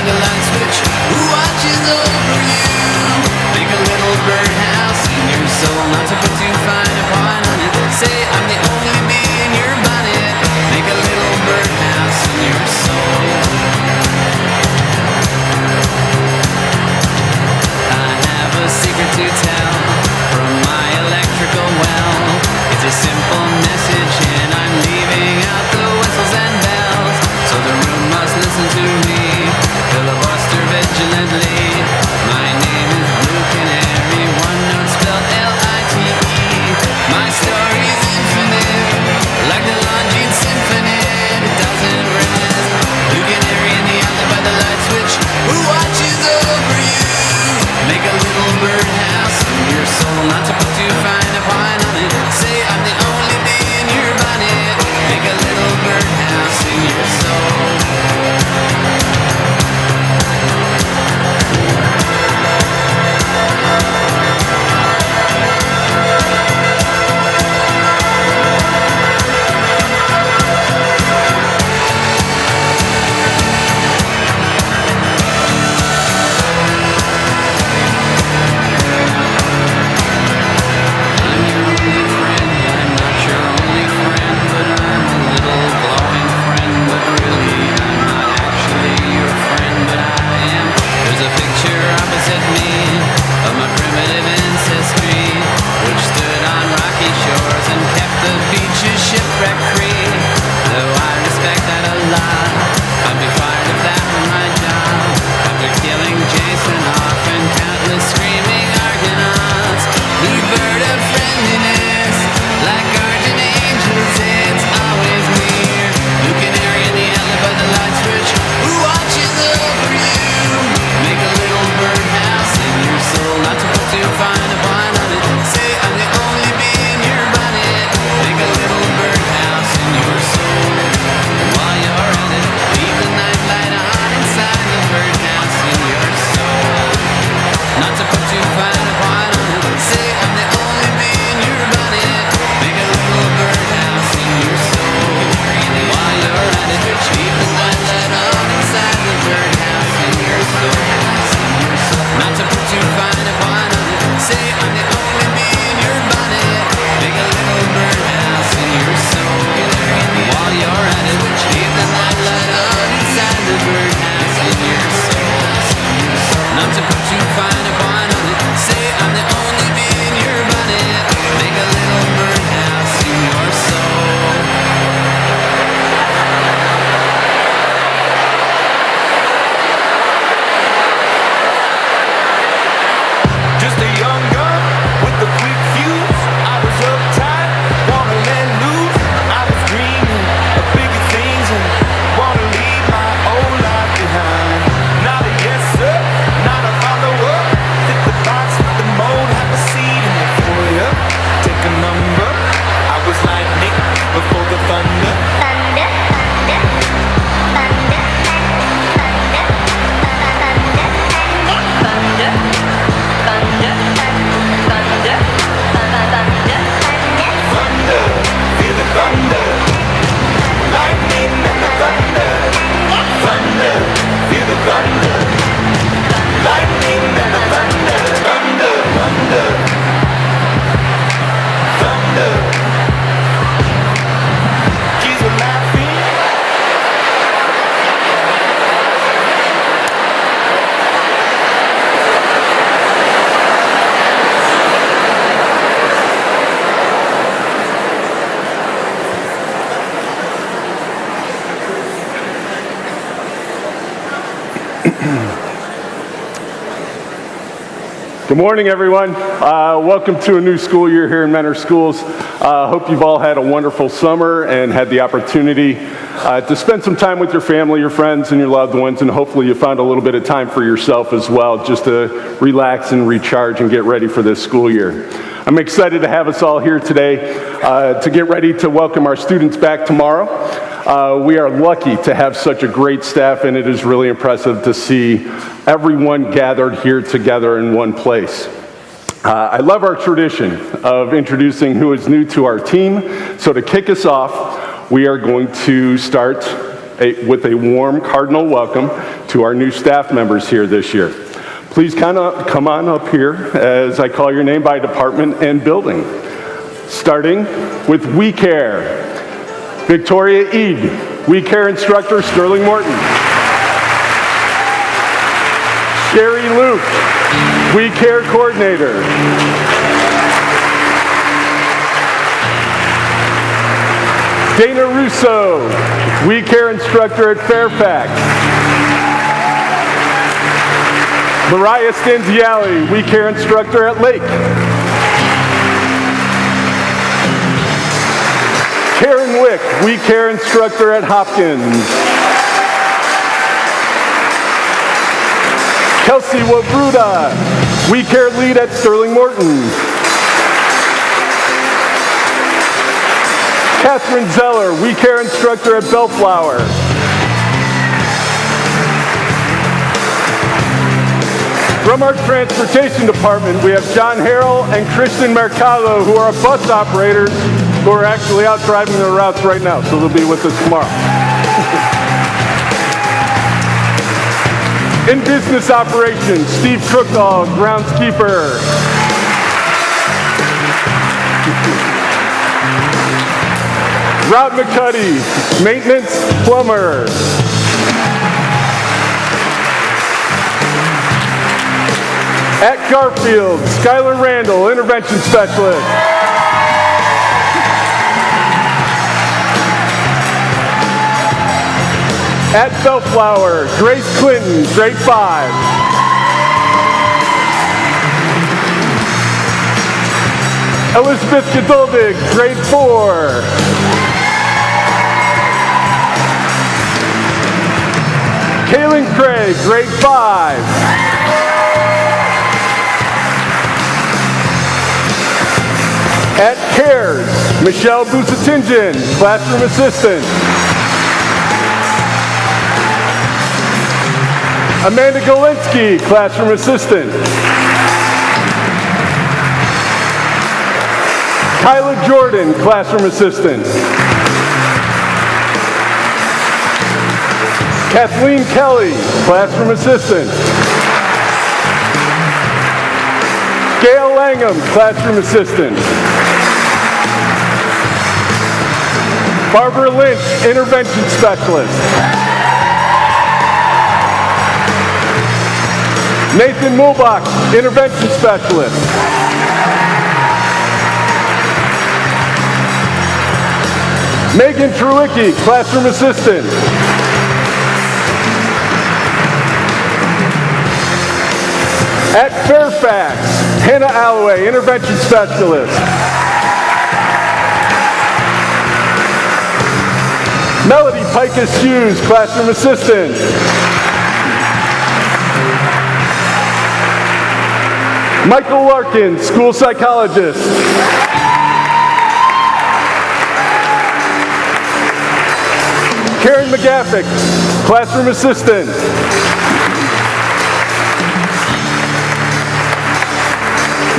a light switch. Who watches over you? Make a little birdhouse in your soul, not to put too fine a point on it. Say I'm the only bee in your bonnet. Make a little birdhouse in your soul. I have a secret to tell from my electrical well. It's a simple message and I'm leaving out the whistles and bells. So the room must listen to me, filibuster vigilantly. My name is Blue Canary, one note spelled L-I-T-E. My story's infinite, like the Longines Symphony. It doesn't rest. Blue Canary in the alley by the light switch. Who watches over you? Make a little birdhouse in your soul, not to put too fine a point on it. Say I'm the only bee in your bonnet. Make a little birdhouse in your soul. Good morning, everyone. Welcome to a new school year here in Mentor Schools. Hope you've all had a wonderful summer and had the opportunity to spend some time with your family, your friends, and your loved ones, and hopefully you found a little bit of time for yourself as well, just to relax and recharge and get ready for this school year. I'm excited to have us all here today to get ready to welcome our students back tomorrow. We are lucky to have such a great staff, and it is really impressive to see everyone gathered here together in one place. I love our tradition of introducing who is new to our team. So to kick us off, we are going to start with a warm cardinal welcome to our new staff members here this year. Please come on up here as I call your name by department and building. Starting with We Care. Victoria Eid, We Care instructor, Sterling Morton. Sherry Luke, We Care coordinator. Dana Russo, We Care instructor at Fairfax. Mariah Stanziali, We Care instructor at Lake. Karen Wick, We Care instructor at Hopkins. Kelsey Wabruda, We Care lead at Sterling Morton. Catherine Zeller, We Care instructor at Bellflower. From our transportation department, we have John Harrell and Christian Mercado, who are bus operators who are actually out driving their routes right now, so they'll be with us tomorrow. In business operations, Steve Crookall, groundskeeper. Rob McCuddy, maintenance plumber. At Garfield, Skylar Randall, intervention specialist. At Bellflower, Grace Clinton, grade 5. Elizabeth Godoldig, grade 4. Kaylin Craig, grade 5. At CARES, Michelle Busatingen, classroom assistant. Amanda Golinsky, classroom assistant. Kyla Jordan, classroom assistant. Kathleen Kelly, classroom assistant. Gail Langham, classroom assistant. Barbara Lynch, intervention specialist. Nathan Mulbach, intervention specialist. Megan Truicki, classroom assistant. At Fairfax, Hannah Alloway, intervention specialist. Melody Pikus Hughes, classroom assistant. Michael Larkin, school psychologist. Karen McGaffick, classroom assistant.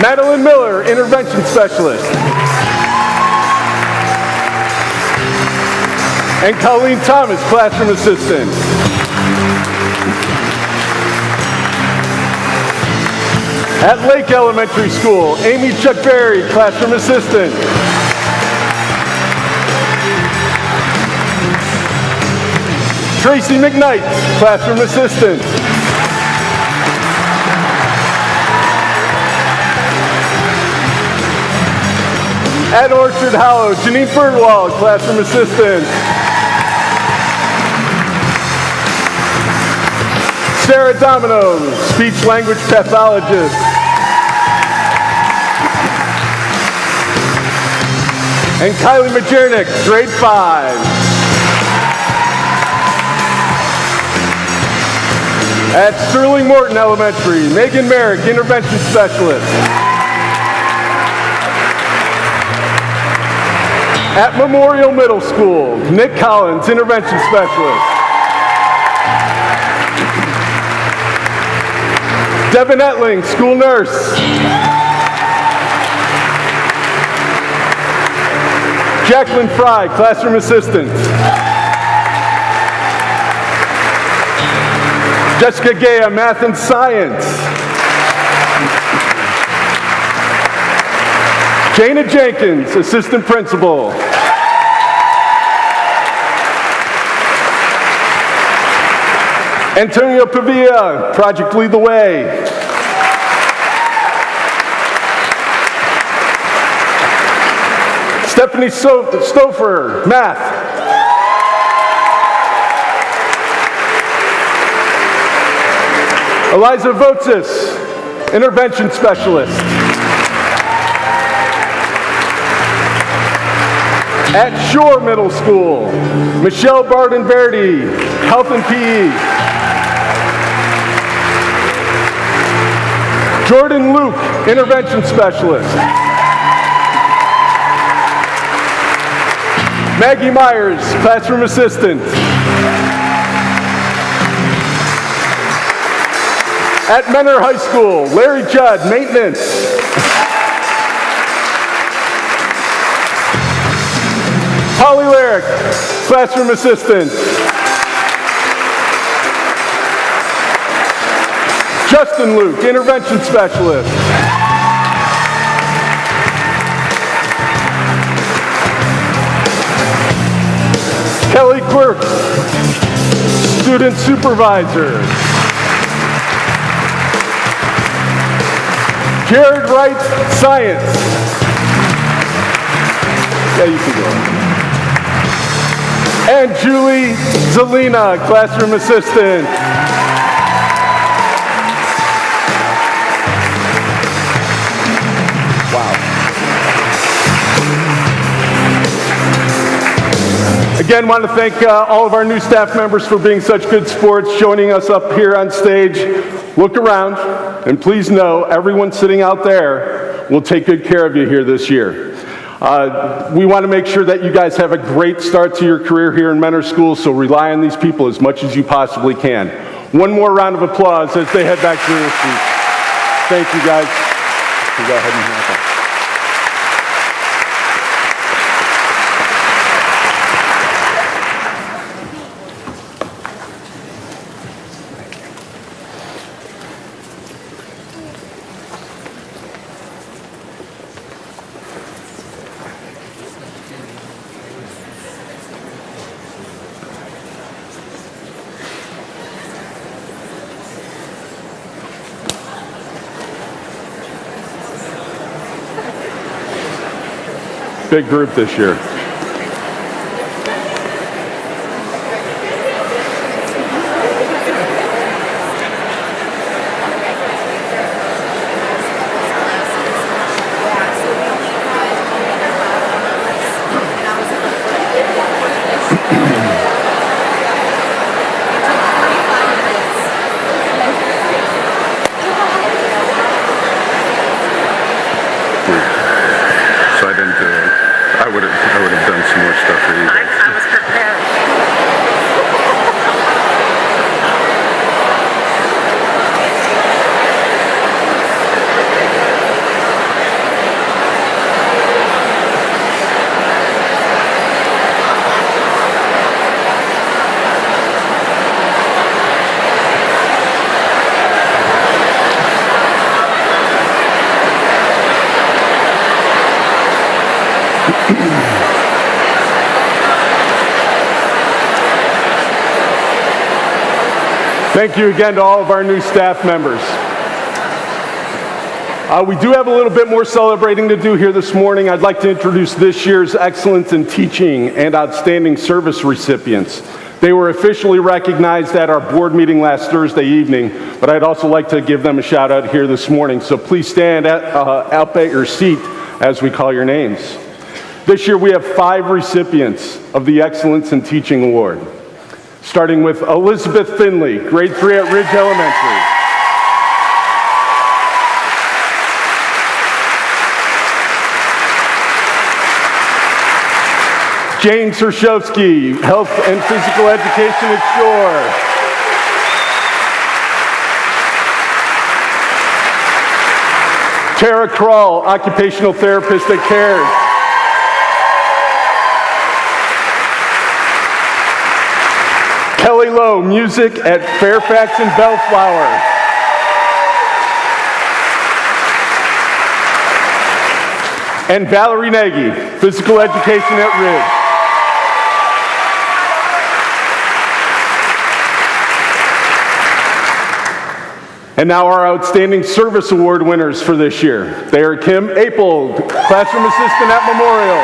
Madeline Miller, intervention specialist. And Colleen Thomas, classroom assistant. At Lake Elementary School, Amy Chuck Berry, classroom assistant. Tracy McKnight, classroom assistant. At Orchard Hollow, Janine Birdwald, classroom assistant. Sarah Domino, speech language pathologist. And Kylie Majernik, grade 5. At Sterling Morton Elementary, Megan Merrick, intervention specialist. At Memorial Middle School, Nick Collins, intervention specialist. Devin Etling, school nurse. Jacqueline Fry, classroom assistant. Jessica Gaya, Math and Science. Jana Jenkins, Assistant Principal. Antonio Pavia, Project Lead the Way. Stephanie Stouffer, Math. Eliza Votsis, Intervention Specialist. At Shore Middle School, Michelle Barden-Verdi, Health and PE. Jordan Luke, Intervention Specialist. Maggie Myers, Classroom Assistant. At Menor High School, Larry Judd, Maintenance. Holly Lyric, Classroom Assistant. Justin Luke, Intervention Specialist. Kelly Quirk, Student Supervisor. Jared Wright, Science. Yeah, you can go. And Julie Zelina, Classroom Assistant. Wow. Again, want to thank all of our new staff members for being such good sports, joining us up here on stage. Look around, and please know everyone sitting out there will take good care of you here this year. We want to make sure that you guys have a great start to your career here in Menor School, so rely on these people as much as you possibly can. One more round of applause as they head back to their seats. Thank you, guys. You go ahead and have that. Big group this year. So I didn't do it. I would have done some more stuff for you guys. I was prepared. Thank you again to all of our new staff members. We do have a little bit more celebrating to do here this morning. I'd like to introduce this year's Excellence in Teaching and Outstanding Service recipients. They were officially recognized at our board meeting last Thursday evening, but I'd also like to give them a shout out here this morning. So please stand up at your seat as we call your names. This year we have 5 recipients of the Excellence in Teaching Award. Starting with Elizabeth Finley, grade 3 at Ridge Elementary. Jane Sershowski, Health and Physical Education at Shore. Tara Kroll, Occupational Therapist at CARES. Kelly Lowe, music at Fairfax and Bellflower. And Valerie Nagy, physical education at Ridge. And now our Outstanding Service Award winners for this year. They are Kim Apel, classroom assistant at Memorial.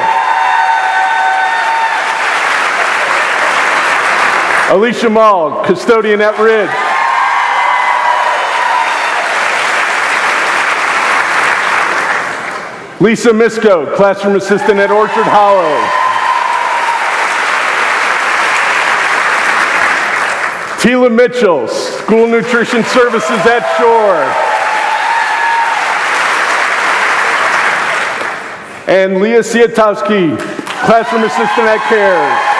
Alicia Mall, custodian at Ridge. Lisa Misko, classroom assistant at Orchard Hollow. Tila Mitchell, school nutrition services at Shore. And Leah Siatowski, classroom assistant at CARES.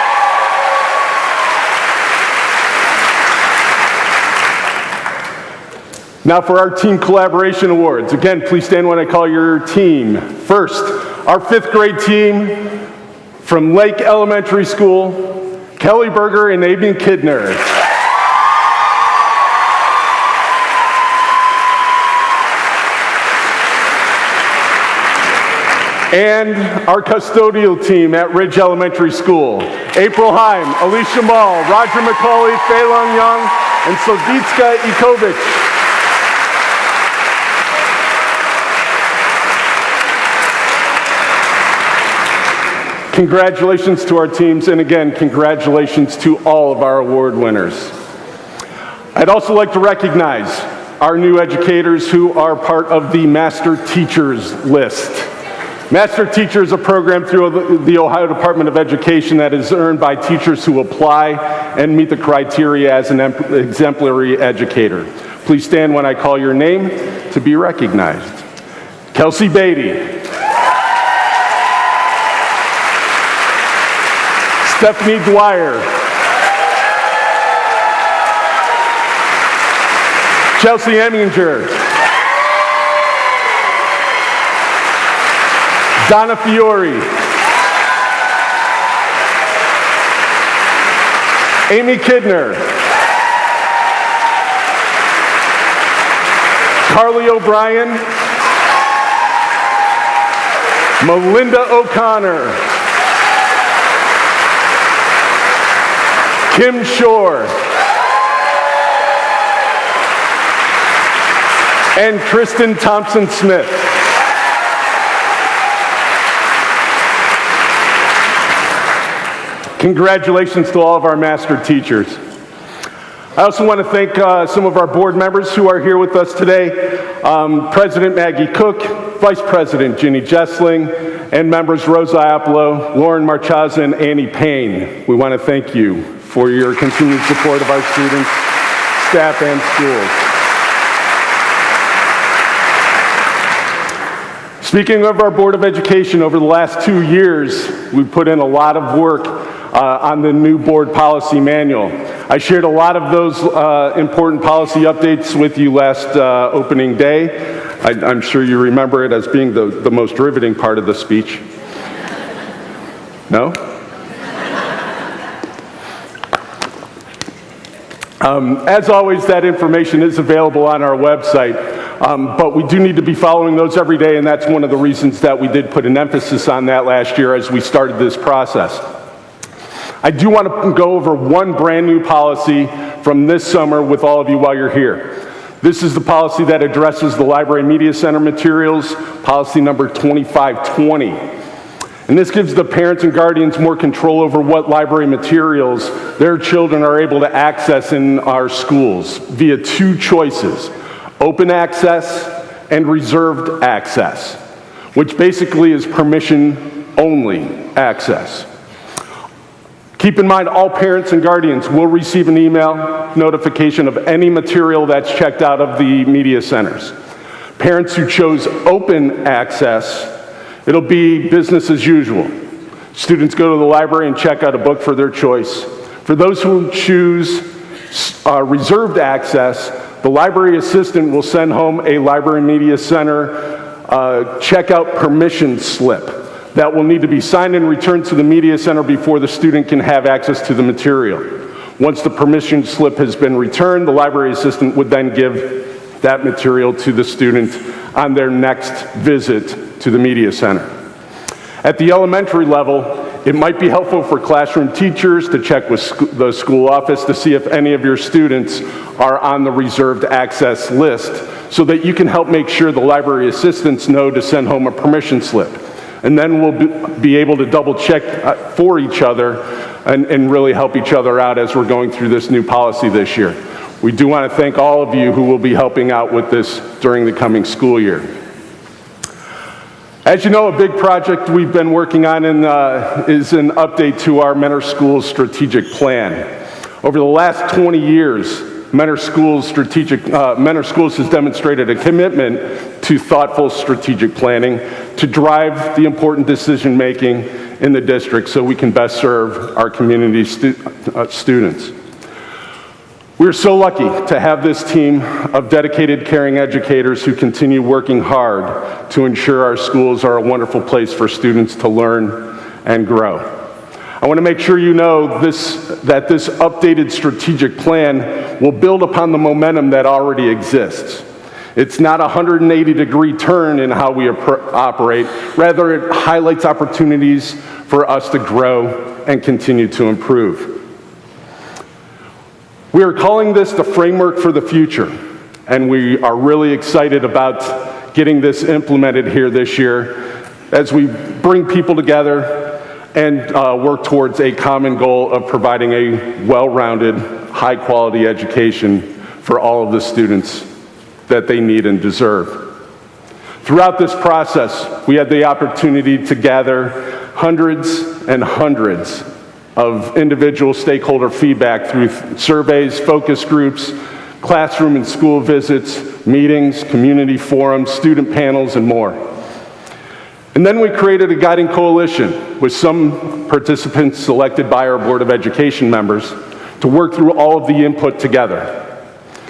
Now for our team collaboration awards. Again, please stand when I call your team. First, our 5th grade team from Lake Elementary School, Kelly Berger and Aiden Kidner. And our custodial team at Ridge Elementary School, April Heim, Alicia Mall, Roger McCauley, Feilong Young, and Soditska Ikovic. Congratulations to our teams, and again, congratulations to all of our award winners. I'd also like to recognize our new educators who are part of the Master Teachers list. Master Teacher is a program through the Ohio Department of Education that is earned by teachers who apply and meet the criteria as an exemplary educator. Please stand when I call your name to be recognized. Kelsey Beatty. Stephanie Dwyer. Chelsea Eminger. Donna Fiore. Amy Kidner. Carly O'Brien. Melinda O'Connor. Kim Shore. And Kristen Thompson-Smith. Congratulations to all of our master teachers. I also want to thank some of our board members who are here with us today. President Maggie Cook, Vice President Ginny Jessling, and members Rosa Appelo, Lauren Marchaza, and Annie Payne. We want to thank you for your continued support of our students, staff, and schools. Speaking of our Board of Education, over the last 2 years, we've put in a lot of work on the new board policy manual. I shared a lot of those important policy updates with you last opening day. I'm sure you remember it as being the most riveting part of the speech. No? As always, that information is available on our website, but we do need to be following those every day, and that's one of the reasons that we did put an emphasis on that last year as we started this process. I do want to go over one brand new policy from this summer with all of you while you're here. This is the policy that addresses the Library Media Center materials, policy number 2520. And this gives the parents and guardians more control over what library materials their children are able to access in our schools via 2 choices, open access and reserved access, which basically is permission-only access. Keep in mind, all parents and guardians will receive an email notification of any material that's checked out of the media centers. Parents who chose open access, it'll be business as usual. Students go to the library and check out a book for their choice. For those who choose reserved access, the library assistant will send home a Library Media Center checkout permission slip that will need to be signed and returned to the media center before the student can have access to the material. Once the permission slip has been returned, the library assistant would then give that material to the student on their next visit to the media center. At the elementary level, it might be helpful for classroom teachers to check with the school office to see if any of your students are on the reserved access list so that you can help make sure the library assistants know to send home a permission slip. And then we'll be able to double check for each other and really help each other out as we're going through this new policy this year. We do want to thank all of you who will be helping out with this during the coming school year. As you know, a big project we've been working on is an update to our Mentor Schools strategic plan. Over the last 20 years, Mentor Schools has demonstrated a commitment to thoughtful strategic planning to drive the important decision-making in the district so we can best serve our community students. We're so lucky to have this team of dedicated, caring educators who continue working hard to ensure our schools are a wonderful place for students to learn and grow. I want to make sure you know that this updated strategic plan will build upon the momentum that already exists. It's not a 180-degree turn in how we operate. Rather, it highlights opportunities for us to grow and continue to improve. We are calling this the Framework for the Future, and we are really excited about getting this implemented here this year as we bring people together and work towards a common goal of providing a well-rounded, high-quality education for all of the students that they need and deserve. Throughout this process, we had the opportunity to gather hundreds and hundreds of individual stakeholder feedback through surveys, focus groups, classroom and school visits, meetings, community forums, student panels, and more. And then we created a guiding coalition with some participants selected by our Board of Education members to work through all of the input together.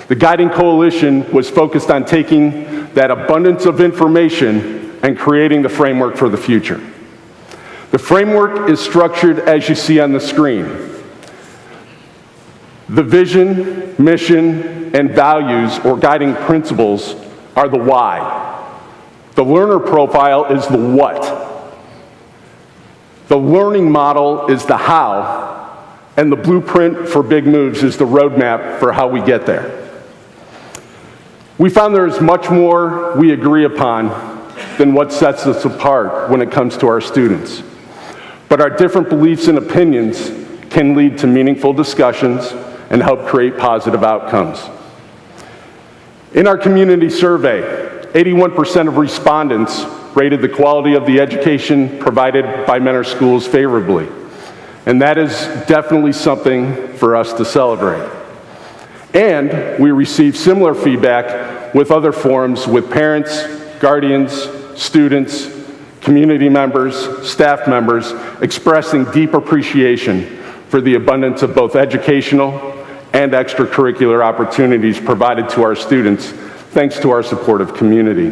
The guiding coalition was focused on taking that abundance of information and creating the framework for the future. The framework is structured as you see on the screen. The vision, mission, and values or guiding principles are the why. The learner profile is the what. The learning model is the how, and the blueprint for big moves is the roadmap for how we get there. We found there is much more we agree upon than what sets us apart when it comes to our students. But our different beliefs and opinions can lead to meaningful discussions and help create positive outcomes. In our community survey, 81% of respondents rated the quality of the education provided by Mentor Schools favorably. And that is definitely something for us to celebrate. And we received similar feedback with other forums with parents, guardians, students, community members, staff members, expressing deep appreciation for the abundance of both educational and extracurricular opportunities provided to our students, thanks to our supportive community.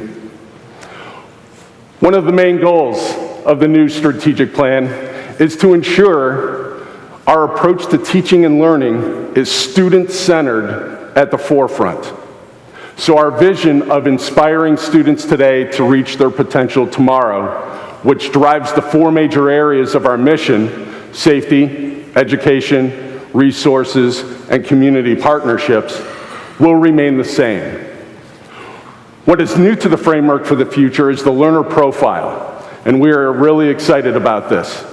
One of the main goals of the new strategic plan is to ensure our approach to teaching and learning is student-centered at the forefront. So our vision of inspiring students today to reach their potential tomorrow, which drives the four major areas of our mission, safety, education, resources, and community partnerships, will remain the same. What is new to the framework for the future is the learner profile, and we are really excited about this.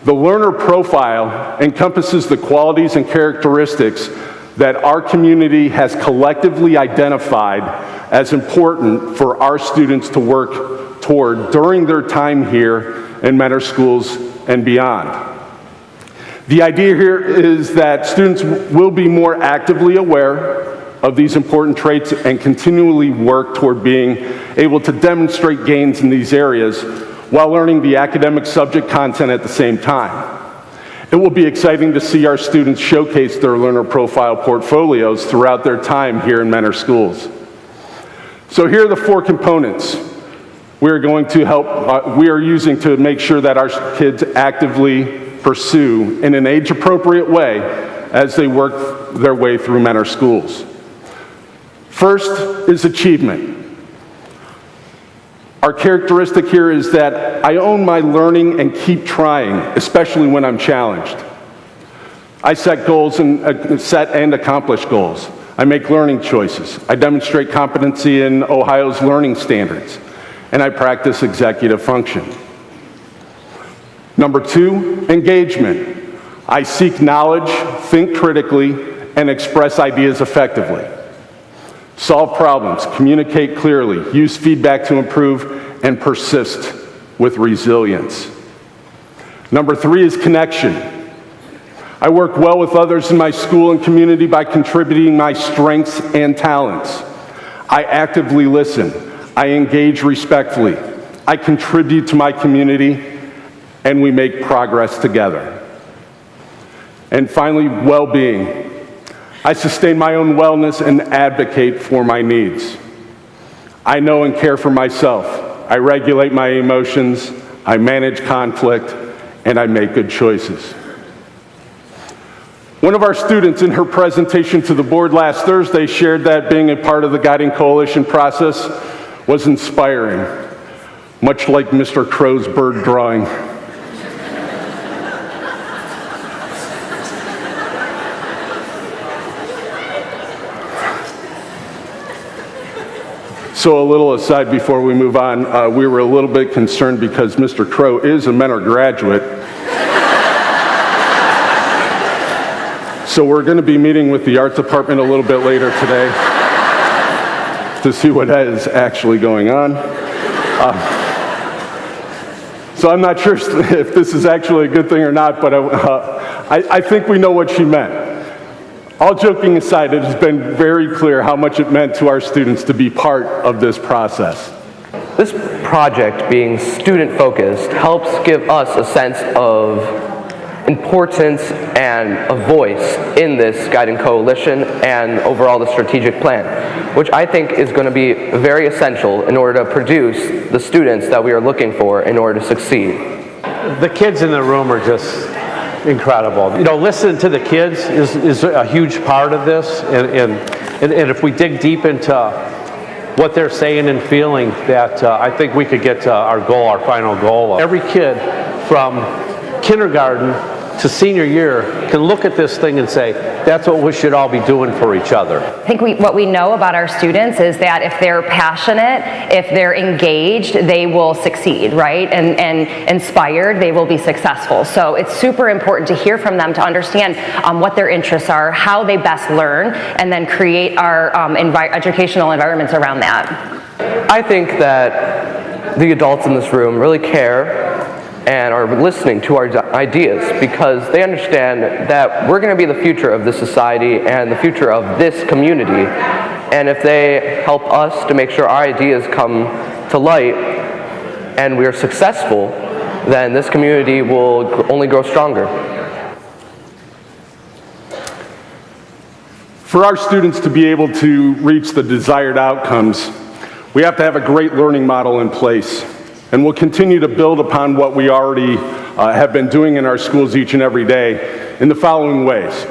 The learner profile encompasses the qualities and characteristics that our community has collectively identified as important for our students to work toward during their time here in Mentor Schools and beyond. The idea here is that students will be more actively aware of these important traits and continually work toward being able to demonstrate gains in these areas while learning the academic subject content at the same time. It will be exciting to see our students showcase their learner profile portfolios throughout their time here in Mentor Schools. So here are the four components we are using to make sure that our kids actively pursue, in an age-appropriate way, as they work their way through Mentor Schools. First is achievement. Our characteristic here is that I own my learning and keep trying, especially when I'm challenged. I set goals and set and accomplish goals. I make learning choices. I demonstrate competency in Ohio's learning standards, and I practice executive function. Number two, engagement. I seek knowledge, think critically, and express ideas effectively. Solve problems, communicate clearly, use feedback to improve, and persist with resilience. Number three is connection. I work well with others in my school and community by contributing my strengths and talents. I actively listen. I engage respectfully. I contribute to my community, and we make progress together. And finally, well-being. I sustain my own wellness and advocate for my needs. I know and care for myself. I regulate my emotions. I manage conflict, and I make good choices. One of our students in her presentation to the board last Thursday shared that being a part of the Guiding Coalition process was inspiring, much like Mr. Crow's bird drawing. So a little aside before we move on, we were a little bit concerned because Mr. Crow is a Mentor graduate. So we're going to be meeting with the art department a little bit later today to see what is actually going on. So I'm not sure if this is actually a good thing or not, but I think we know what she meant. All joking aside, it has been very clear how much it meant to our students to be part of this process. This project, being student-focused, helps give us a sense of importance and a voice in this Guiding Coalition and overall the strategic plan, which I think is going to be very essential in order to produce the students that we are looking for in order to succeed. The kids in the room are just incredible. You know, listening to the kids is a huge part of this, and if we dig deep into what they're saying and feeling, that I think we could get to our goal, our final goal. Every kid from kindergarten to senior year can look at this thing and say, that's what we should all be doing for each other. I think what we know about our students is that if they're passionate, if they're engaged, they will succeed, right? And inspired, they will be successful. So it's super important to hear from them to understand what their interests are, how they best learn, and then create our educational environments around that. I think that the adults in this room really care and are listening to our ideas because they understand that we're going to be the future of this society and the future of this community. And if they help us to make sure our ideas come to light and we're successful, then this community will only grow stronger. For our students to be able to reach the desired outcomes, we have to have a great learning model in place. And we'll continue to build upon what we already have been doing in our schools each and every day in the following ways.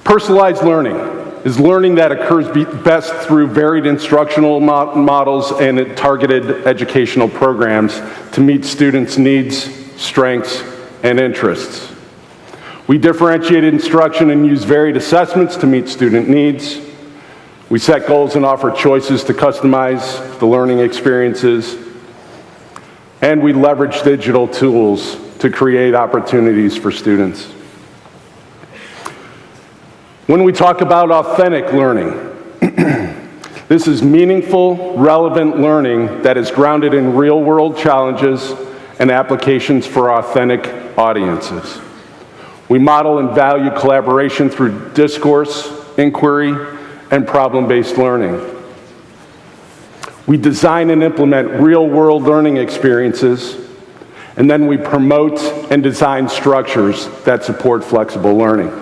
Personalized learning is learning that occurs best through varied instructional models and targeted educational programs to meet students' needs, strengths, and interests. We differentiate instruction and use varied assessments to meet student needs. We set goals and offer choices to customize the learning experiences. And we leverage digital tools to create opportunities for students. When we talk about authentic learning, this is meaningful, relevant learning that is grounded in real-world challenges and applications for authentic audiences. We model and value collaboration through discourse, inquiry, and problem-based learning. We design and implement real-world learning experiences, and then we promote and design structures that support flexible learning.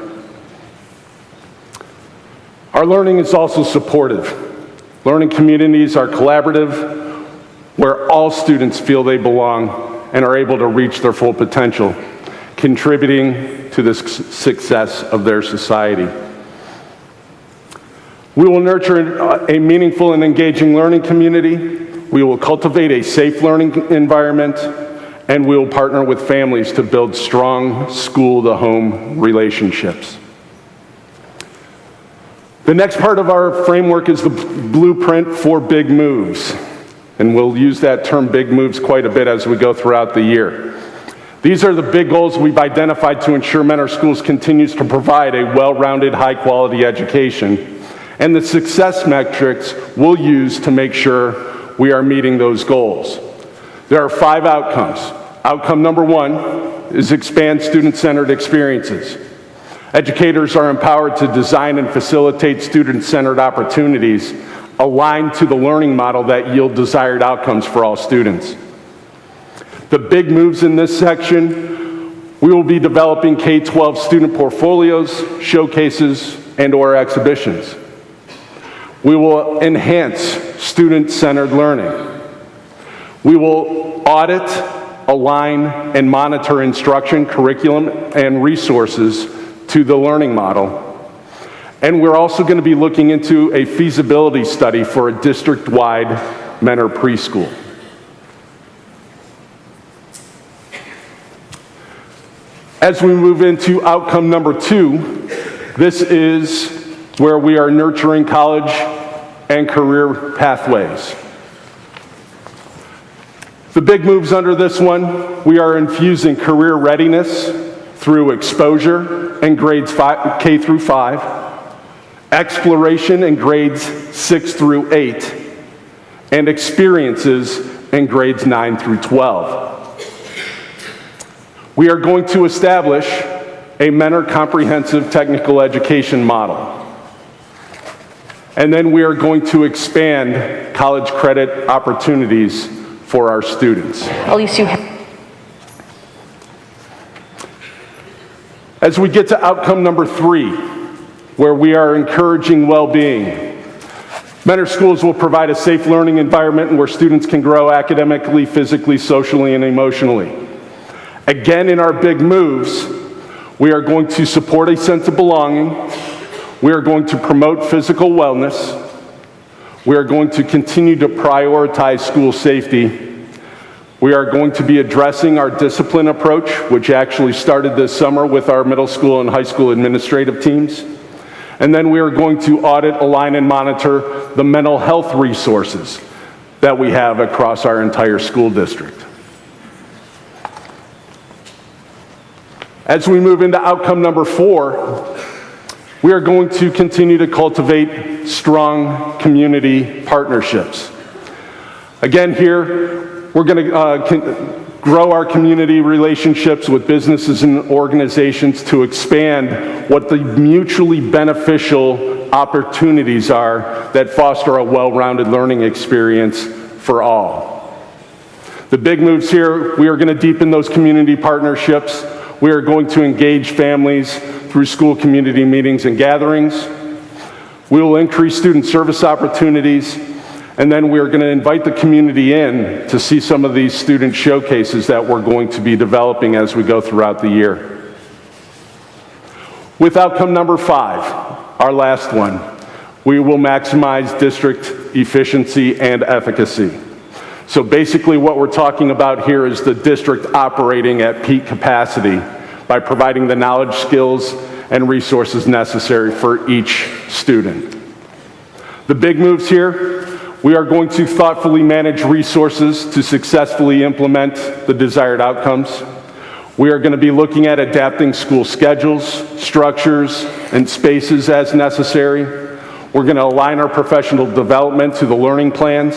Our learning is also supportive. Learning communities are collaborative, where all students feel they belong and are able to reach their full potential. contributing to the success of their society. We will nurture a meaningful and engaging learning community. We will cultivate a safe learning environment, and we will partner with families to build strong school-to-home relationships. The next part of our framework is the blueprint for big moves, and we'll use that term big moves quite a bit as we go throughout the year. These are the big goals we've identified to ensure Mentor Schools continues to provide a well-rounded, high-quality education, and the success metrics we'll use to make sure we are meeting those goals. There are 5 outcomes. Outcome number 1 is expand student-centered experiences. Educators are empowered to design and facilitate student-centered opportunities aligned to the learning model that yield desired outcomes for all students. The big moves in this section, we will be developing K-12 student portfolios, showcases, and/or exhibitions. We will enhance student-centered learning. We will audit, align, and monitor instruction, curriculum, and resources to the learning model. And we're also going to be looking into a feasibility study for a district-wide Mentor preschool. As we move into outcome number 2, this is where we are nurturing college and career pathways. The big moves under this one, we are infusing career readiness through exposure in grades K through 5, exploration in grades 6 through 8, and experiences in grades 9 through 12. We are going to establish a Mentor comprehensive technical education model. And then we are going to expand college credit opportunities for our students. At least you have. As we get to outcome number 3, where we are encouraging well-being, Mentor Schools will provide a safe learning environment where students can grow academically, physically, socially, and emotionally. Again, in our big moves, we are going to support a sense of belonging. We are going to promote physical wellness. We are going to continue to prioritize school safety. We are going to be addressing our discipline approach, which actually started this summer with our middle school and high school administrative teams. And then we are going to audit, align, and monitor the mental health resources that we have across our entire school district. As we move into outcome number 4, we are going to continue to cultivate strong community partnerships. Again here, we're going to grow our community relationships with businesses and organizations to expand what the mutually beneficial opportunities are that foster a well-rounded learning experience for all. The big moves here, we are going to deepen those community partnerships. We are going to engage families through school community meetings and gatherings. We will increase student service opportunities, and then we are going to invite the community in to see some of these student showcases that we're going to be developing as we go throughout the year. With outcome number 5, our last one, we will maximize district efficiency and efficacy. So basically what we're talking about here is the district operating at peak capacity by providing the knowledge, skills, and resources necessary for each student. The big moves here, we are going to thoughtfully manage resources to successfully implement the desired outcomes. We are going to be looking at adapting school schedules, structures, and spaces as necessary. We're going to align our professional development to the learning plans,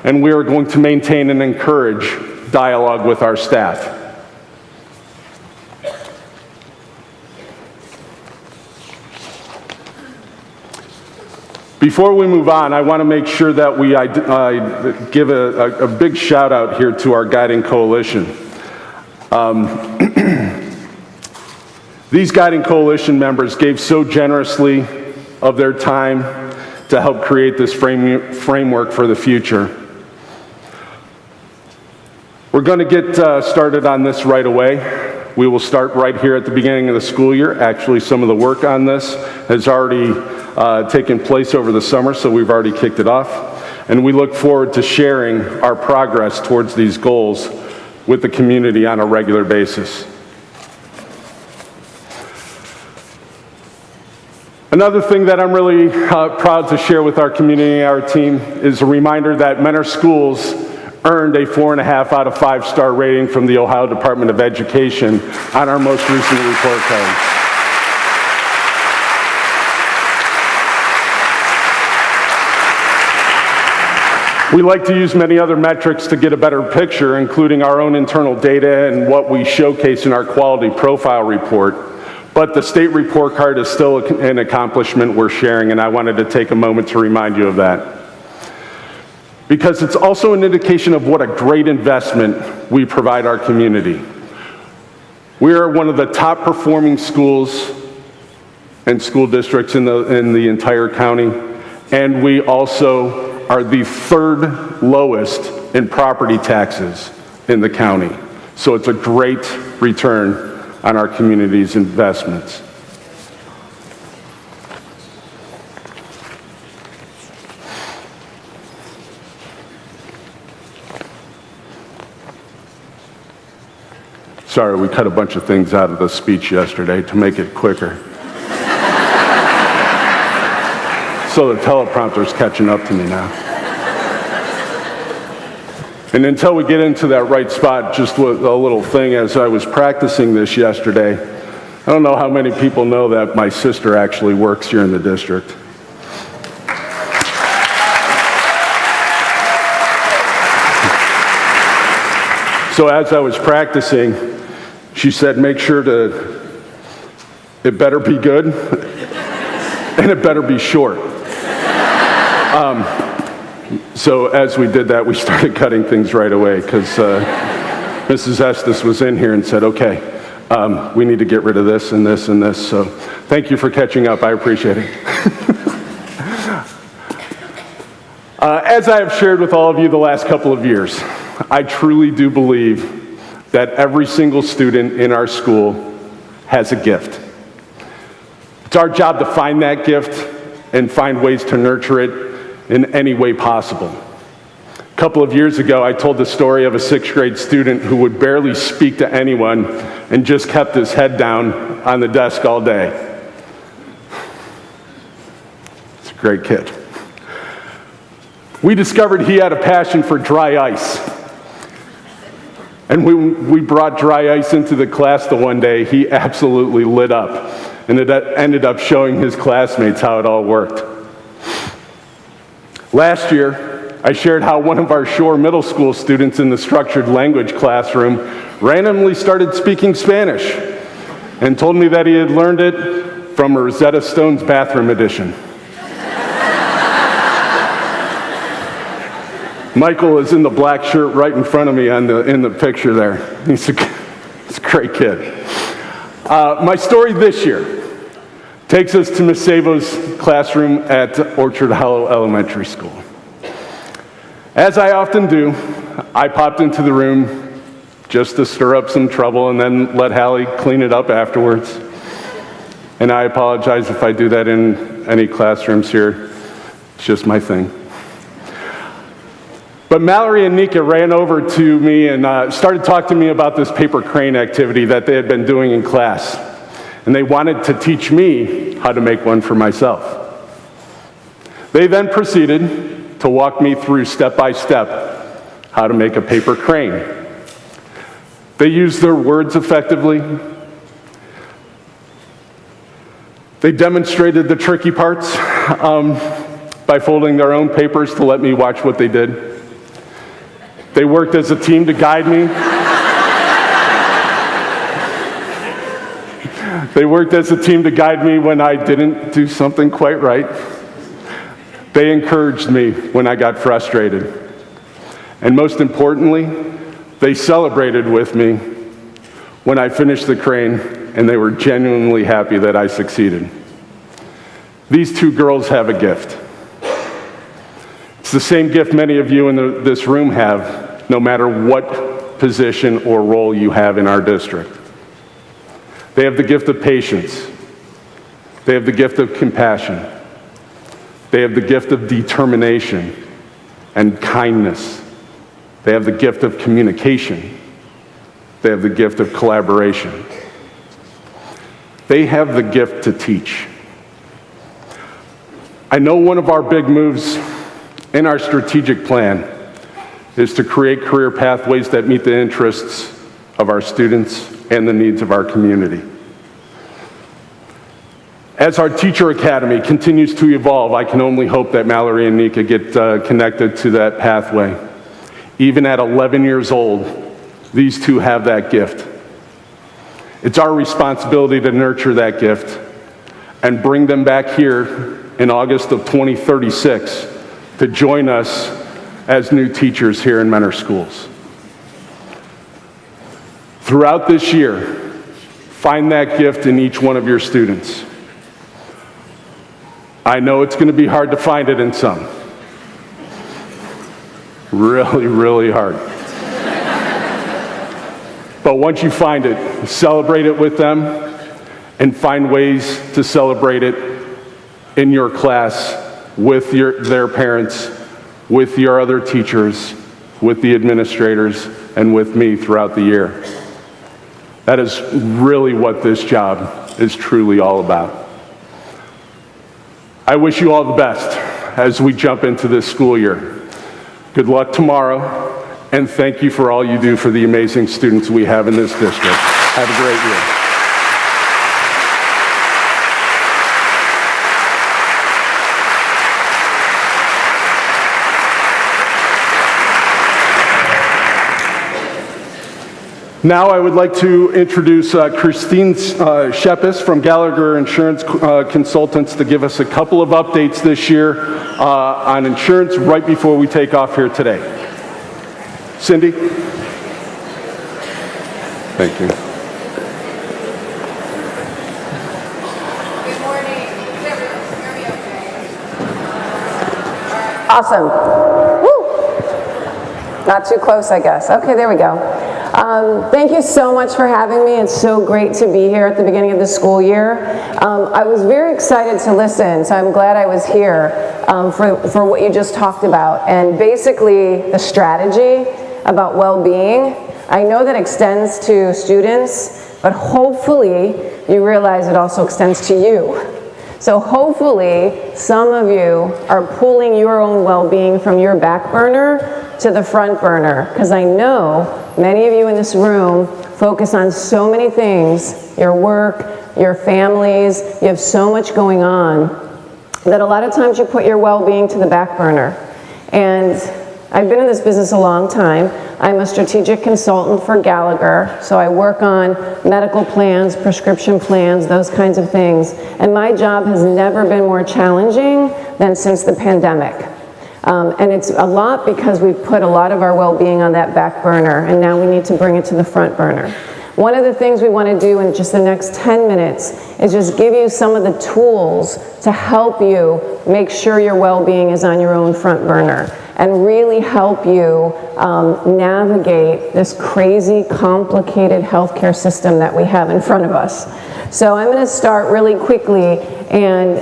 and we are going to maintain and encourage dialogue with our staff. Before we move on, I want to make sure that we give a big shout out here to our guiding coalition. These guiding coalition members gave so generously of their time to help create this framework for the future. We're going to get started on this right away. We will start right here at the beginning of the school year. Actually, some of the work on this has already taken place over the summer, so we've already kicked it off. And we look forward to sharing our progress towards these goals with the community on a regular basis. Another thing that I'm really proud to share with our community and our team is a reminder that Mentor Schools earned a 4.5 out of 5-star rating from the Ohio Department of Education on our most recent report card. We like to use many other metrics to get a better picture, including our own internal data and what we showcase in our quality profile report. But the state report card is still an accomplishment we're sharing, and I wanted to take a moment to remind you of that. Because it's also an indication of what a great investment we provide our community. We are one of the top performing schools and school districts in the entire county, and we also are the 3rd lowest in property taxes in the county. So it's a great return on our community's investments. Sorry, we cut a bunch of things out of the speech yesterday to make it quicker. So the teleprompter's catching up to me now. And until we get into that right spot, just a little thing, as I was practicing this yesterday, I don't know how many people know that my sister actually works here in the district. So as I was practicing, she said, make sure it better be good, and it better be short. So as we did that, we started cutting things right away, because Mrs. Estes was in here and said, okay, we need to get rid of this and this and this. So thank you for catching up. I appreciate it. As I have shared with all of you the last couple of years, I truly do believe that every single student in our school has a gift. It's our job to find that gift and find ways to nurture it in any way possible. A couple of years ago, I told the story of a 6th grade student who would barely speak to anyone and just kept his head down on the desk all day. It's a great kid. We discovered he had a passion for dry ice. And when we brought dry ice into the class the one day, he absolutely lit up. And it ended up showing his classmates how it all worked. Last year, I shared how one of our Shore Middle School students in the structured language classroom randomly started speaking Spanish and told me that he had learned it from Rosetta Stone's bathroom edition. Michael is in the black shirt right in front of me in the picture there. He's a great kid. My story this year takes us to Miss Savo's classroom at Orchard Hollow Elementary School. As I often do, I popped into the room just to stir up some trouble and then let Hallie clean it up afterwards. And I apologize if I do that in any classrooms here. It's just my thing. But Mallory and Nika ran over to me and started talking to me about this paper crane activity that they had been doing in class. And they wanted to teach me how to make one for myself. They then proceeded to walk me through step by step how to make a paper crane. They used their words effectively. They demonstrated the tricky parts by folding their own papers to let me watch what they did. They worked as a team to guide me. They worked as a team to guide me when I didn't do something quite right. They encouraged me when I got frustrated. And most importantly, they celebrated with me when I finished the crane, and they were genuinely happy that I succeeded. These two girls have a gift. It's the same gift many of you in this room have, no matter what position or role you have in our district. They have the gift of patience. They have the gift of compassion. They have the gift of determination and kindness. They have the gift of communication. They have the gift of collaboration. They have the gift to teach. I know one of our big moves in our strategic plan is to create career pathways that meet the interests of our students and the needs of our community. As our Teacher Academy continues to evolve, I can only hope that Mallory and Nika get connected to that pathway. Even at 11 years old, these two have that gift. It's our responsibility to nurture that gift and bring them back here in August of 2036 to join us as new teachers here in Mentor Schools. Throughout this year, find that gift in each one of your students. I know it's going to be hard to find it in some. Really, really hard. But once you find it, celebrate it with them and find ways to celebrate it in your class with their parents, with your other teachers, with the administrators, and with me throughout the year. That is really what this job is truly all about. I wish you all the best as we jump into this school year. Good luck tomorrow, and thank you for all you do for the amazing students we have in this district. Have a great year. Now I would like to introduce Christine Shepis from Gallagher Insurance Consultants to give us a couple of updates this year on insurance right before we take off here today. Cindy? Thank you. Good morning. Does everyone hear me okay? Awesome. Woo! Not too close, I guess. Okay, there we go. Thank you so much for having me. It's so great to be here at the beginning of the school year. I was very excited to listen, so I'm glad I was here for what you just talked about. And basically, the strategy about well-being, I know that extends to students, but hopefully you realize it also extends to you. So hopefully some of you are pulling your own well-being from your back burner to the front burner, because I know many of you in this room focus on so many things, your work, your families, you have so much going on, that a lot of times you put your well-being to the back burner. And I've been in this business a long time. I'm a strategic consultant for Gallagher, so I work on medical plans, prescription plans, those kinds of things. And my job has never been more challenging than since the pandemic. And it's a lot because we've put a lot of our well-being on that back burner, and now we need to bring it to the front burner. One of the things we want to do in just the next 10 minutes is just give you some of the tools to help you make sure your well-being is on your own front burner and really help you navigate this crazy, complicated healthcare system that we have in front of us. So I'm going to start really quickly, and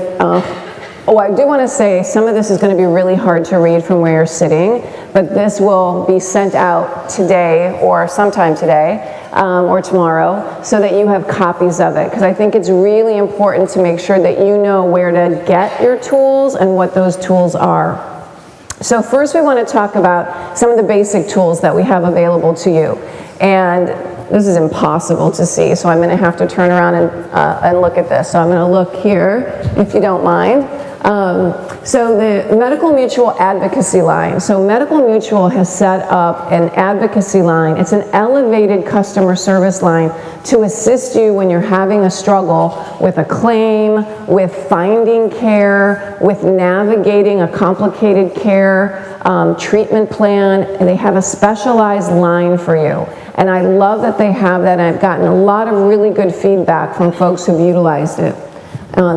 I do want to say some of this is going to be really hard to read from where you're sitting, but this will be sent out today or sometime today or tomorrow so that you have copies of it, because I think it's really important to make sure that you know where to get your tools and what those tools are. So first we want to talk about some of the basic tools that we have available to you. And this is impossible to see, so I'm going to have to turn around and look at this. So I'm going to look here, if you don't mind. So the Medical Mutual Advocacy Line. So Medical Mutual has set up an advocacy line. It's an elevated customer service line to assist you when you're having a struggle with a claim, with finding care, with navigating a complicated care treatment plan, and they have a specialized line for you. And I love that they have that, and I've gotten a lot of really good feedback from folks who've utilized it.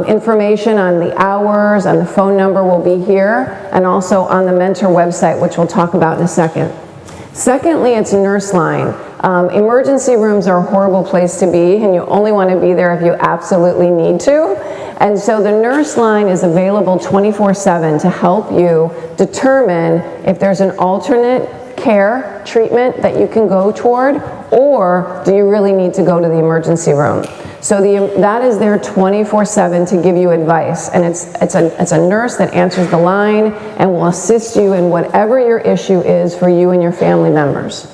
Information on the hours and the phone number will be here, and also on the Mentor website, which we'll talk about in a second. Secondly, it's Nurse Line. Emergency rooms are a horrible place to be, and you only want to be there if you absolutely need to. And so the nurse line is available 24/7 to help you determine if there's an alternate care treatment that you can go toward, or do you really need to go to the emergency room. So that is there 24/7 to give you advice, and it's a nurse that answers the line and will assist you in whatever your issue is for you and your family members.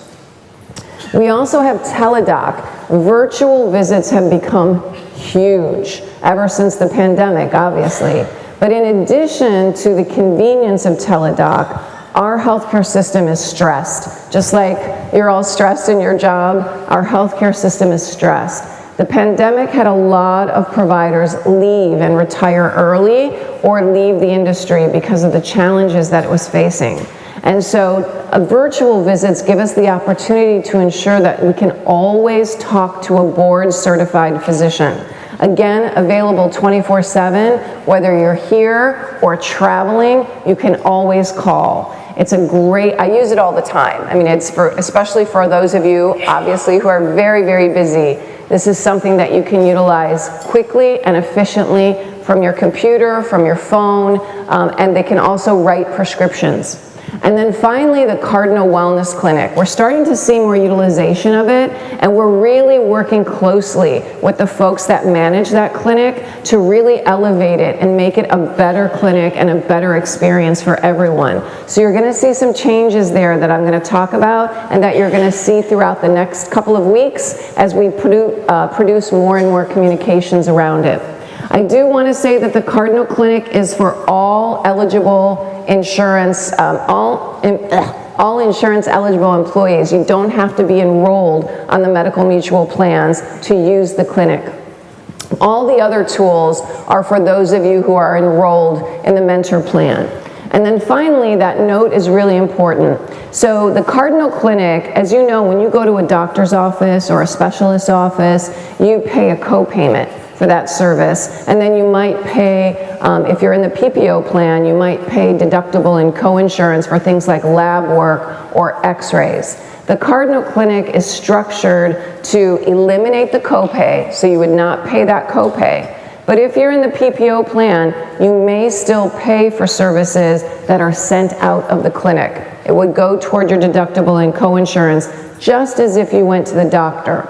We also have Teladoc. Virtual visits have become huge ever since the pandemic, obviously. But in addition to the convenience of Teladoc, our healthcare system is stressed. Just like you're all stressed in your job, our healthcare system is stressed. The pandemic had a lot of providers leave and retire early or leave the industry because of the challenges that it was facing. And so virtual visits give us the opportunity to ensure that we can always talk to a board-certified physician. Again, available 24/7, whether you're here or traveling, you can always call. It's a great, I use it all the time. I mean, it's for, especially for those of you, obviously, who are very, very busy. This is something that you can utilize quickly and efficiently from your computer, from your phone, and they can also write prescriptions. And then finally, the Cardinal Wellness Clinic. We're starting to see more utilization of it, and we're really working closely with the folks that manage that clinic to really elevate it and make it a better clinic and a better experience for everyone. So you're gonna see some changes there that I'm gonna talk about and that you're gonna see throughout the next couple of weeks as we produce more and more communications around it. I do want to say that the Cardinal Clinic is for all eligible insurance, all insurance eligible employees. You don't have to be enrolled on the medical mutual plans to use the clinic. All the other tools are for those of you who are enrolled in the mentor plan. And then finally, that note is really important. So the Cardinal Clinic, as you know, when you go to a doctor's office or a specialist's office, you pay a co-payment for that service, and then you might pay, if you're in the PPO plan, you might pay deductible and co-insurance for things like lab work or x-rays. The Cardinal Clinic is structured to eliminate the copay, so you would not pay that copay. But if you're in the PPO plan, you may still pay for services that are sent out of the clinic. It would go toward your deductible and co-insurance, just as if you went to the doctor.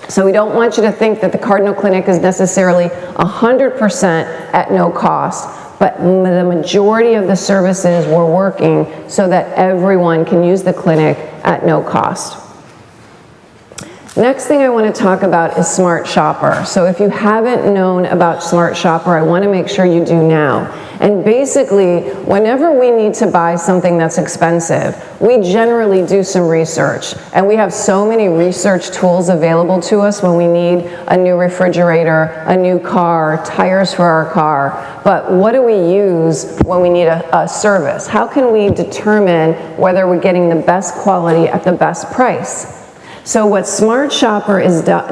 So we don't want you to think that the Cardinal Clinic is necessarily 100% at no cost, but the majority of the services we're working so that everyone can use the clinic at no cost. Next thing I want to talk about is Smart Shopper. So if you haven't known about Smart Shopper, I want to make sure you do now. And basically, whenever we need to buy something that's expensive, we generally do some research. And we have so many research tools available to us when we need a new refrigerator, a new car, tires for our car. But what do we use when we need a service? How can we determine whether we're getting the best quality at the best price? So what Smart Shopper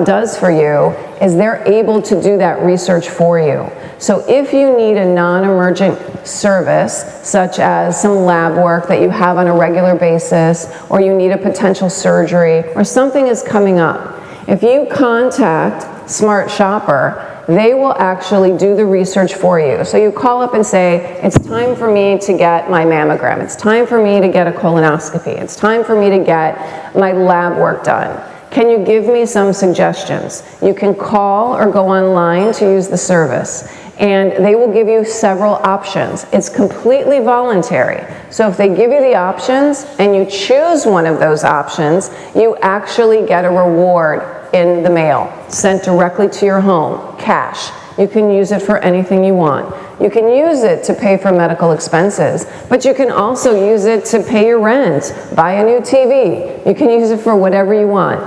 does for you is they're able to do that research for you. So if you need a non-emergent service, such as some lab work that you have on a regular basis, or you need a potential surgery, or something is coming up, if you contact Smart Shopper, they will actually do the research for you. So you call up and say, it's time for me to get my mammogram. It's time for me to get a colonoscopy. It's time for me to get my lab work done. Can you give me some suggestions? You can call or go online to use the service, and they will give you several options. It's completely voluntary. So if they give you the options and you choose one of those options, you actually get a reward in the mail, sent directly to your home, cash. You can use it for anything you want. You can use it to pay for medical expenses, but you can also use it to pay your rent, buy a new TV. You can use it for whatever you want.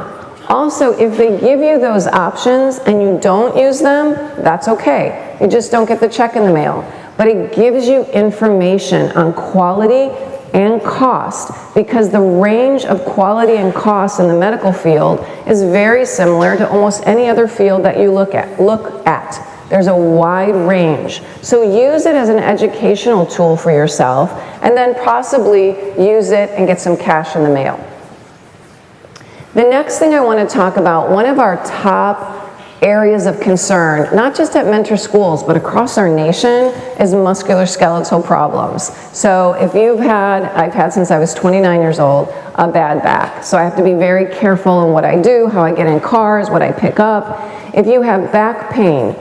Also, if they give you those options and you don't use them, that's okay. You just don't get the check in the mail. But it gives you information on quality and cost, because the range of quality and cost in the medical field is very similar to almost any other field that you look at. There's a wide range. So use it as an educational tool for yourself, and then possibly use it and get some cash in the mail. The next thing I want to talk about, one of our top areas of concern, not just at Mentor Schools, but across our nation, is musculoskeletal problems. So if I've had since I was 29 years old, a bad back. So I have to be very careful in what I do, how I get in cars, what I pick up. If you have back pain,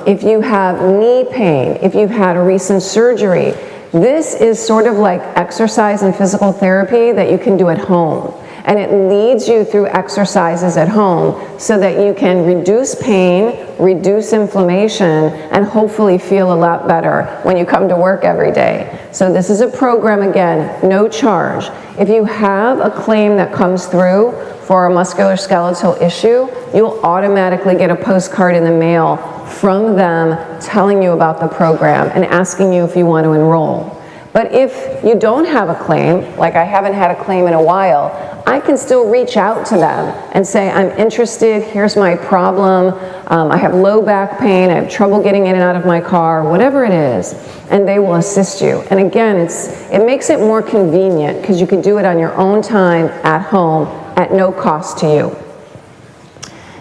if you have knee pain, if you've had a recent surgery, this is sort of like exercise and physical therapy that you can do at home. And it leads you through exercises at home so that you can reduce pain, reduce inflammation, and hopefully feel a lot better when you come to work every day. So this is a program, again, no charge. If you have a claim that comes through for a musculoskeletal issue, you'll automatically get a postcard in the mail from them telling you about the program and asking you if you want to enroll. But if you don't have a claim, like I haven't had a claim in a while, I can still reach out to them and say, I'm interested, here's my problem, I have low back pain, I have trouble getting in and out of my car, whatever it is, and they will assist you. And again, it makes it more convenient because you can do it on your own time at home at no cost to you.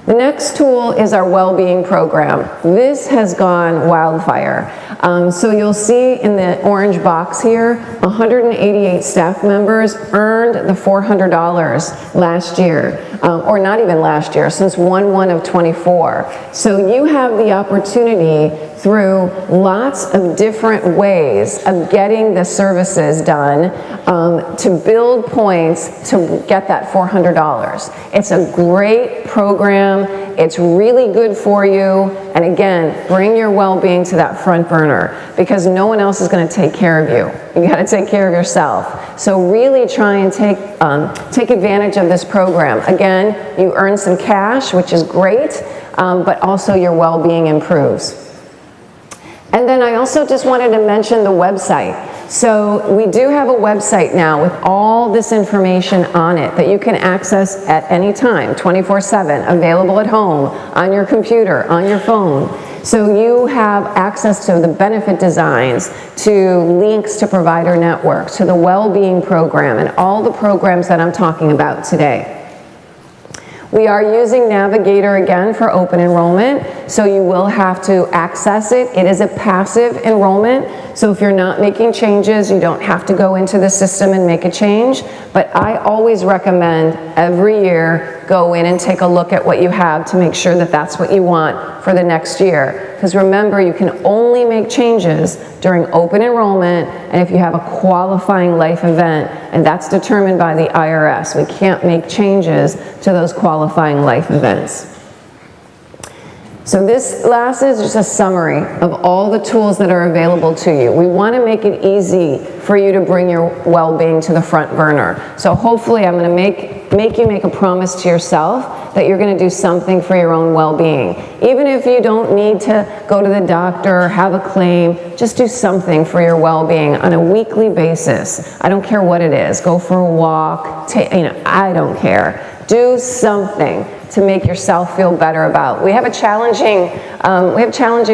The next tool is our well-being program. This has gone wildfire. So you'll see in the orange box here, 188 staff members earned the $400 last year, or not even last year, since 1/1 of 24. So you have the opportunity through lots of different ways of getting the services done to build points to get that $400. It's a great program. It's really good for you. And again, bring your well-being to that front burner because no one else is going to take care of you. You got to take care of yourself. So really try and take advantage of this program. Again, you earn some cash, which is great, but also your well-being improves. And then I also just wanted to mention the website. So we do have a website now with all this information on it that you can access at any time, 24/7, available at home, on your computer, on your phone. So you have access to the benefit designs, to links to provider networks, to the well-being program, and all the programs that I'm talking about today. We are using Navigator again for open enrollment, so you will have to access it. It is a passive enrollment, so if you're not making changes, you don't have to go into the system and make a change. But I always recommend every year go in and take a look at what you have to make sure that that's what you want for the next year. Because remember, you can only make changes during open enrollment and if you have a qualifying life event, and that's determined by the IRS. We can't make changes to those qualifying life events. So this last is just a summary of all the tools that are available to you. We want to make it easy for you to bring your well-being to the front burner. So hopefully I'm going to make you make a promise to yourself that you're going to do something for your own well-being. Even if you don't need to go to the doctor or have a claim, just do something for your well-being on a weekly basis. I don't care what it is. Go for a walk. I don't care. Do something to make yourself feel better about. We have challenging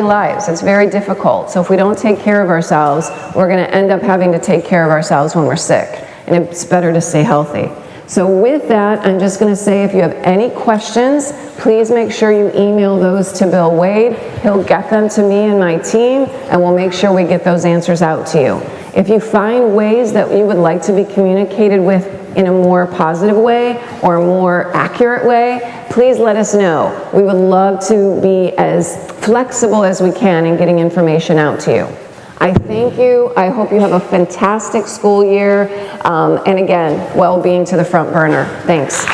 lives. It's very difficult. So if we don't take care of ourselves, we're going to end up having to take care of ourselves when we're sick. And it's better to stay healthy. So with that, I'm just going to say if you have any questions, please make sure you email those to Bill Wade. He'll get them to me and my team, and we'll make sure we get those answers out to you. If you find ways that you would like to be communicated with in a more positive way or a more accurate way, please let us know. We would love to be as flexible as we can in getting information out to you. I thank you. I hope you have a fantastic school year. And again, well-being to the front burner. Thanks.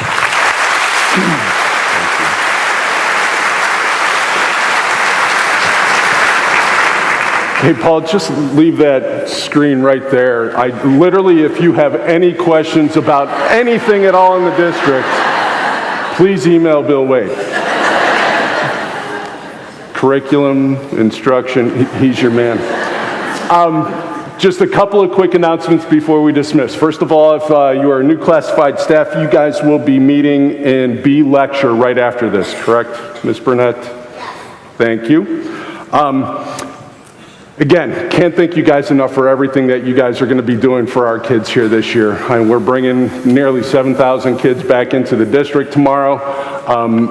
Hey, Paul, just leave that screen right there. Literally, if you have any questions about anything at all in the district, please email Bill Wade. Curriculum, instruction, he's your man. Just a couple of quick announcements before we dismiss. First of all, if you are new classified staff, you guys will be meeting in B lecture right after this, correct, Ms. Burnett? Thank you. Again, can't thank you guys enough for everything that you guys are going to be doing for our kids here this year. And we're bringing nearly 7,000 kids back into the district tomorrow.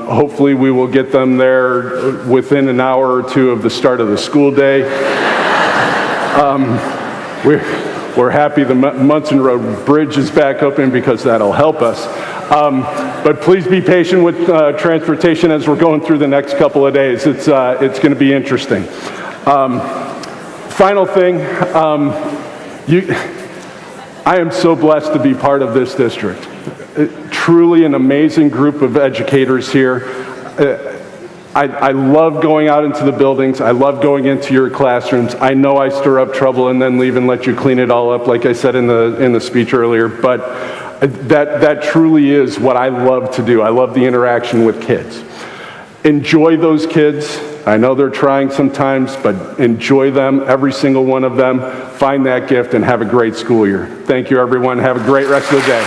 Hopefully we will get them there within an hour or two of the start of the school day. We're happy the Munson Road Bridge is back open because that'll help us. But please be patient with transportation as we're going through the next couple of days. It's going to be interesting. Final thing, I am so blessed to be part of this district. Truly an amazing group of educators here. I love going out into the buildings. I love going into your classrooms. I know I stir up trouble and then leave and let you clean it all up, like I said in the speech earlier, but that truly is what I love to do. I love the interaction with kids. Enjoy those kids. I know they're trying sometimes, but enjoy them, every single one of them. Find that gift and have a great school year. Thank you, everyone. Have a great rest of the day.